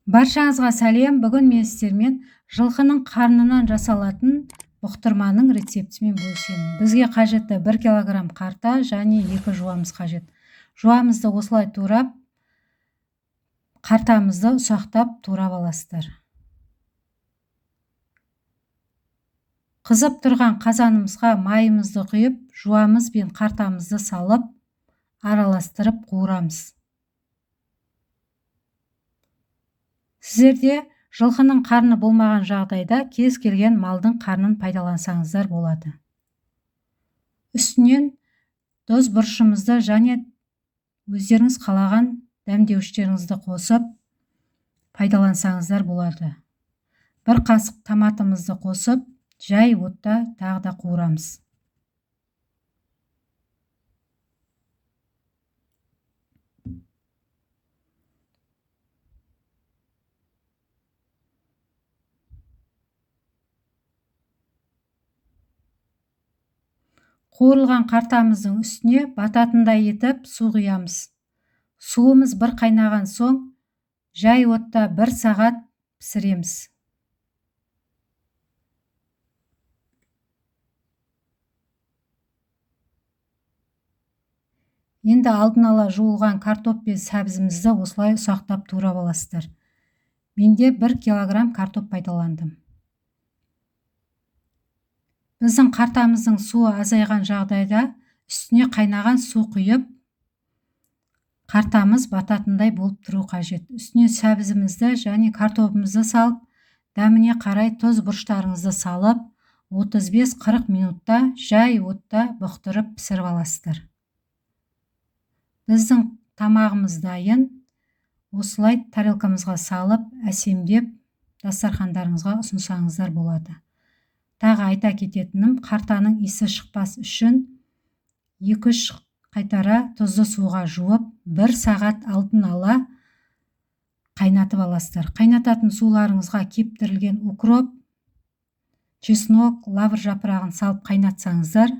Баршаңызға сәлем. Бүгін мен сіздермен жылқының қарнынан жасалатын бұқтырманың рецептімен бөлісемін. Бізге қажетті 1 килограмм қарта және 2 жуамыз қажет. Жуамызды осылай турап, қартамызды ұсақтап турап аласыздар. Қызып тұрған қазанымызға майымызды құйып, жуамыз бен қартамызды салып, араластырып қуырамыз. Сіздерде жылқының қарны болмаған жағдайда кез келген малдың қарнын пайдалансаңыздар болады. Үстінен тұз бұрышымызды және өздеріңіз қалаған дәмдеуіштеріңізді қосып пайдалансаңыздар болады. 1 қасық томатымызды қосып, жай отта тағы да қуырамыз. Қуырылған қартамыздың үстіне бататындай етіп су құямыз. Суымыз бір қайнаған соң, жай отта 1 сағат пісіреміз. Енді алдын ала жуылған картоп пен сәбізімізді осылай ұсақтап турап аласыздар. Менде 1 килограмм картоп пайдаландым. Біздің қартамыздың суы азайған жағдайда үстіне қайнаған су құйып, қартамыз бататындай болып тұру қажет. Үстіне сәбізімізді және картопымызды салып, дәміне қарай тұз бұрыштарыңызды салып, 35-40 минутта жай отта бұқтырып пісіріп аласыздар. Біздің тамағымыз дайын. Осылай тарелкамызға салып, әсемдеп, дастархандарыңызға ұсынсаңыздар болады. Тағы айта кететінім, қартаның иісі шықпас үшін 2-3 қайтара тұзды суға жуып, 1 сағат алдын ала қайнатып аласыздар. Қайнататын суларыңызға кептірілген укроп, чеснок, лавр жапырағын салып қайнатсаңыздар,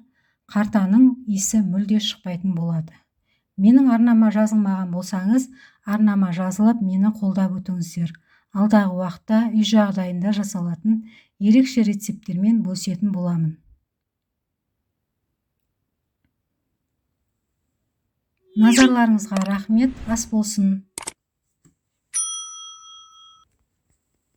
қартаның иісі мүлде шықпайтын болады. Менің арнама жазылмаған болсаңыз, арнама жазылып, мені қолдап өтіңіздер. Алдағы уақытта үй жағдайында жасалатын ерекше рецепттермен бөлісетін боламын. Назарларыңызға рахмет, ас болсын.